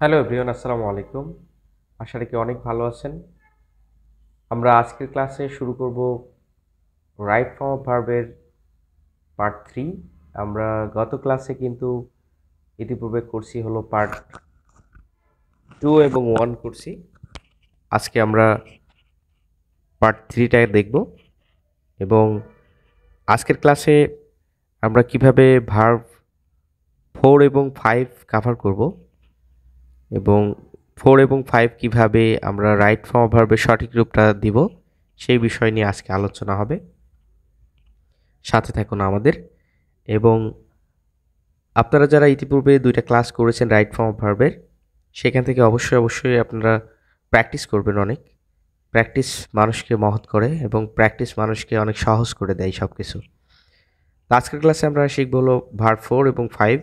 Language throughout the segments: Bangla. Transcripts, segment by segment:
হ্যালো এভরিওয়ান, আসসালামু আলাইকুম। আশা রাখি অনেক ভালো আছেন। আমরা আজকের ক্লাসে শুরু করব রাইট ফর্ম অফ ভার্বের পার্ট 3। আমরা গত ক্লাসে কিন্তু ইতিপূর্বে করছি হলো পার্ট 2 এবং 1 করছি। আজকে আমরা পার্ট 3টা দেখব এবং আজকের ক্লাসে আমরা কিভাবে ভার্ব 4 এবং 5 কভার করব এবং 4 এবং 5 কিভাবে আমরা রাইট ফর্ম অফ ভার্বের সঠিক রূপটা দিব সেই বিষয় নিয়ে আজকে আলোচনা হবে। সাথে থাকুন আমাদের। এবং আপনারা যারা ইতিপূর্বে 2টা ক্লাস করেছেন রাইট ফর্ম অফ ভার্বের, সেখান থেকে অবশ্যই আপনারা প্র্যাকটিস করবেন অনেক। প্র্যাকটিস মানুষকে মহৎ করে এবং প্র্যাকটিস মানুষকে অনেক সহজ করে দেয় সব কিছু। তো আজকের ক্লাসে আমরা শিখব হলো ভার্ব 4 এবং 5।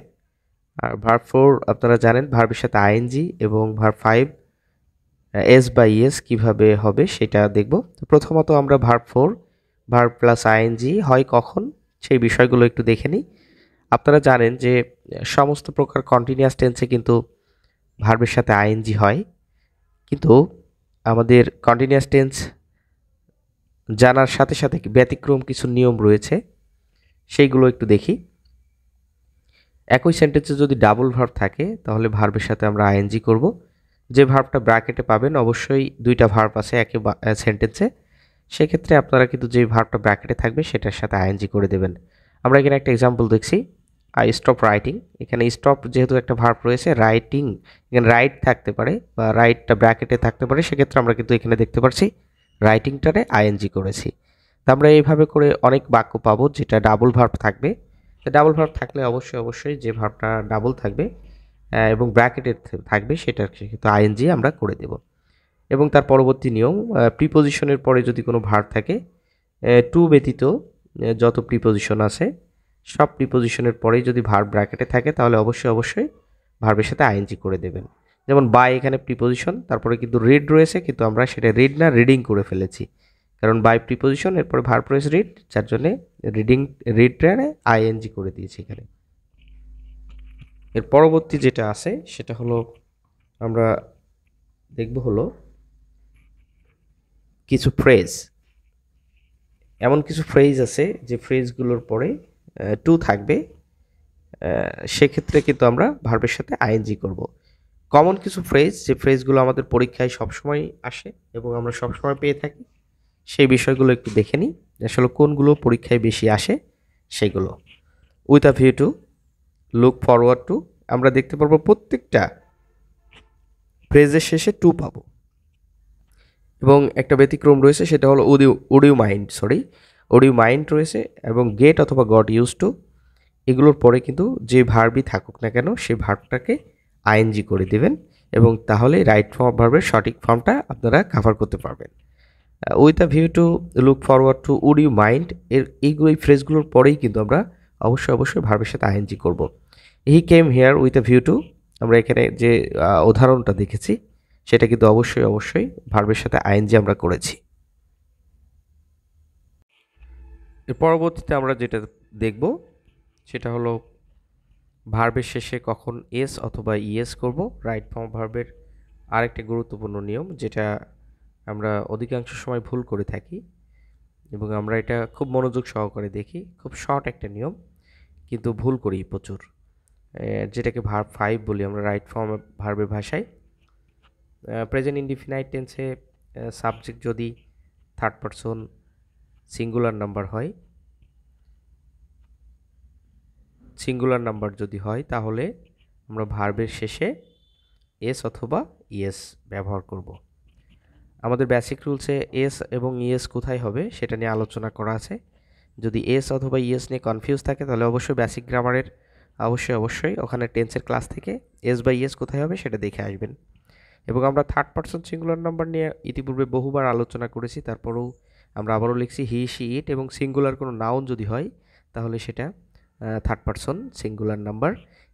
আর ভার্ব 4 আপনারা জানেন ভার্বের সাথে আইএনজি, এবং ভার্ব 5 এস বা ইএস কীভাবে হবে সেটা দেখব। তো প্রথমত আমরা ভার্ব 4 ভার্ব প্লাস আইএনজি হয় কখন সেই বিষয়গুলো একটু দেখে নিই। আপনারা জানেন যে সমস্ত প্রকার কন্টিনিউয়াস টেন্সে কিন্তু ভার্বের সাথে আইএনজি হয়, কিন্তু আমাদের কন্টিনিউয়াস টেন্স জানার সাথে সাথে ব্যতিক্রম কিছু নিয়ম রয়েছে, সেইগুলো একটু দেখি। একই সেন্টেন্সে যদি ডাবল ভার্ব থাকে তাহলে ভার্বের সাথে আমরা আইএনজি করব। যে ভার্বটা ব্র্যাকেটে পাবেন অবশ্যই 2টা ভার্ব আছে একই সেন্টেন্সে, সেক্ষেত্রে আপনারা কিন্তু যে ভার্বটা ব্র্যাকেটে থাকবে সেটার সাথে আইএনজি করে দেবেন। আমরা এখানে একটা এক্সাম্পল দেখছি, আই স্টপ রাইটিং। এখানে স্টপ যেহেতু একটা ভার্ব রয়েছে, রাইটিং এখানে রাইট থাকতে পারে বা রাইটটা ব্র্যাকেটে থাকতে পারে, সেক্ষেত্রে আমরা কিন্তু এখানে দেখতে পাচ্ছি রাইটিংটারে আইএনজি করেছি। তো আমরা এইভাবে করে অনেক বাক্য পাবো যেটা ডাবল ভার্ব থাকবে। তো ডাবল ভার্ব থাকলে অবশ্যই যে ভার্বটা ডাবল থাকবে এবং ব্র্যাকেটে থাকবে সেটার কিন্তু আইএনজি আমরা করে দেব। এবং তার পরবর্তী নিয়ম, প্রিপোজিশনের পরে যদি কোনো ভার্ব থাকে, টু ব্যতীত যত প্রিপোজিশন আছে সব প্রিপোজিশনের পরেই যদি ভার্ব ব্র্যাকেটে থাকে তাহলে অবশ্যই ভার্বের সাথে আইএনজি করে দেবেন। যেমন বাই এখানে প্রিপোজিশন, তারপরে কিন্তু রিড রয়েছে, কিন্তু আমরা সেটা রিড না রিডিং করে ফেলেছি, কারণ বাই প্রিপোজিশন এরপরে ভার্ব রয়েছে রিড, যার জন্যে রিডটারে আইএনজি করে দিয়েছি এখানে। এর পরবর্তী যেটা আছে সেটা হলো আমরা দেখব হলো কিছু ফ্রেজ। এমন কিছু ফ্রেজ আছে যে ফ্রেজগুলোর পরে টু থাকবে, সেক্ষেত্রে কিন্তু আমরা ভার্বের সাথে আইএনজি করব। কমন কিছু ফ্রেজ, যে ফ্রেজগুলো আমাদের পরীক্ষায় সবসময় আসে এবং আমরা সবসময় পেয়ে থাকি, সেই বিষয়গুলো একটু দেখে নিই আসলে কোনগুলো পরীক্ষায় বেশি আসে সেগুলো। With a view to, look forward two, আমরা দেখতে পারবো প্রত্যেকটা ফ্রেজের শেষে টু পাবো। এবং একটা ব্যতিক্রম রয়েছে, সেটা হলো উড ইউ মাইন্ড রয়েছে, এবং গেট অথবা গট ইউজ টু, এগুলোর পরে কিন্তু যে ভার্বই থাকুক না কেন সেই ভার্বটাকে আইএনজি করে দিবেন, এবং তাহলে রাইট ফর্ম অফ ভার্বের সঠিক ফর্মটা আপনারা কভার করতে পারবেন। With a view to, look forward to, would you mind, এই ফ্রেজগুলোর পরেই কিন্তু আমরা অবশ্যই ভার্বের সাথে আইএনজি করব। He came here with a view to, আমরা এখানে যে উদাহরণটা দেখেছি সেটা কিন্তু অবশ্যই ভার্বের সাথে আইএনজি আমরা করেছি। এর পরবর্তীতে আমরা যেটা দেখব সেটা হলো ভার্বের শেষে কখন এস অথবা ইএস করব। রাইট ফর্ম ভার্বের আরেকটা গুরুত্বপূর্ণ নিয়ম যেটা আমরা অধিকাংশ সময় ভুল করে থাকি, এবং আমরা এটা খুব মনোযোগ সহকারে দেখি। খুব শর্ট একটা নিয়ম, কিন্তু ভুল করি প্রচুর, যেটাকে ভার্ব 5 বলি আমরা রাইট ফর্ম ভার্বের ভাষায়। প্রেজেন্ট ইনডিফিনাইট টেন্সে সাবজেক্ট যদি থার্ড পারসন সিঙ্গুলার নাম্বার যদি হয় তাহলে আমরা ভার্বের শেষে এস অথবা ইএস ব্যবহার করব। আমাদের বেসিক রুলসে এস এবং ইএস কোথায় হবে সেটা নিয়ে আলোচনা করা আছে। যদি এস অথবা ইএস নিয়ে কনফিউজ থাকে তাহলে অবশ্যই বেসিক গ্রামারের অবশ্যই ওখানে টেন্সের ক্লাস থেকে এস বা ইএস কোথায় হবে সেটা দেখে আসবেন। এবং আমরা থার্ড পারসন সিঙ্গুলার নাম্বার নিয়ে ইতিপূর্বে বহুবার আলোচনা করেছি, তারপরেও আমরা আবারও লিখছি হি শি ইট, এবং সিঙ্গুলার কোনো নাউন যদি হয় তাহলে সেটা থার্ড পারসন সিঙ্গুলার নাম্বার।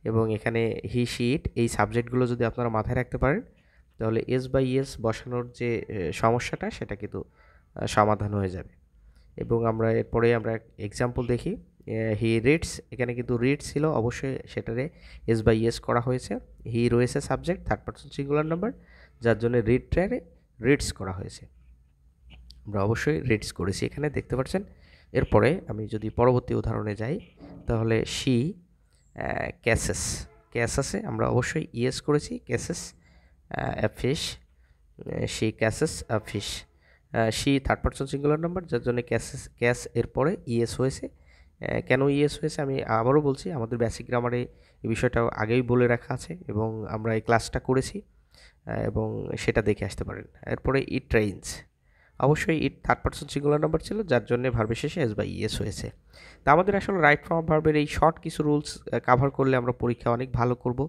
এবং এখানে হি শি ইট এই সাবজেক্টগুলো যদি আপনারা মাথায় রাখতে পারেন তাহলে এস বাই এস বসানোর যে সমস্যাটা সেটা কিন্তু সমাধান হয়ে যাবে। এবং আমরা এরপরে আমরা এক্সাম্পল দেখি। হি রিডস, এখানে কিন্তু রিড ছিল, অবশ্যই সেটারে এস বাই এস করা হয়েছে। হি রয়েছে subject, third person singular number, যার জন্য রিডটারে রিডস করা হয়েছে। আমরা অবশ্যই রিডস করেছি এখানে দেখতে পাচ্ছেন। এরপরে আমি যদি পরবর্তী উদাহরণে যাই, তাহলে শি ক্যাসেস, ক্যাসাসে আমরা অবশ্যই ইয়েস করেছি, catches a fish, she catches a fish. She third person singular number, যার জন্য ক্যাসেস ক্যাস এর পরে ইয়েস হয়েছে। কেন ইয়েস হয়েছে আমি আবারও বলছি, আমাদের বেসিক গ্রামারে এই বিষয়টা আগেই বলে রাখা আছে এবং আমরা এই ক্লাসটা করেছি, এবং সেটা দেখে আসতে পারেন। এরপরে ইট ট্রেইনস, অবশ্যই it third person singular number ছিল, যার জন্য ভার্বের শেষে এস বাই ইয়েস হয়েছে। তা আমাদের আসলে রাইট ফর্ম ভার্বের এই শর্ট কিছু রুলস কাভার করলে আমরা পরীক্ষা অনেক ভালো করব,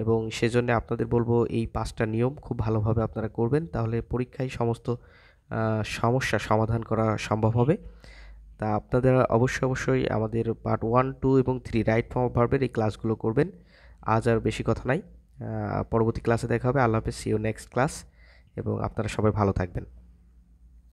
এবং সেজন্য আপনাদের বলবো এই 5টা নিয়ম খুব ভালোভাবে আপনারা করবেন, তাহলে পরীক্ষায় সমস্ত সমস্যার সমাধান করা সম্ভব হবে। তা আপনাদের অবশ্যই আমাদের পার্ট 1, 2 এবং 3 রাইট ফর্ম ভার্বের এই ক্লাসগুলো করবেন। আজ আর বেশি কথা নাই, পরবর্তী ক্লাসে দেখা হবে। আল্লাহ হাফেজ, সি ইউ নেক্সট ক্লাস, এবং আপনারা সবাই ভালো থাকবেন।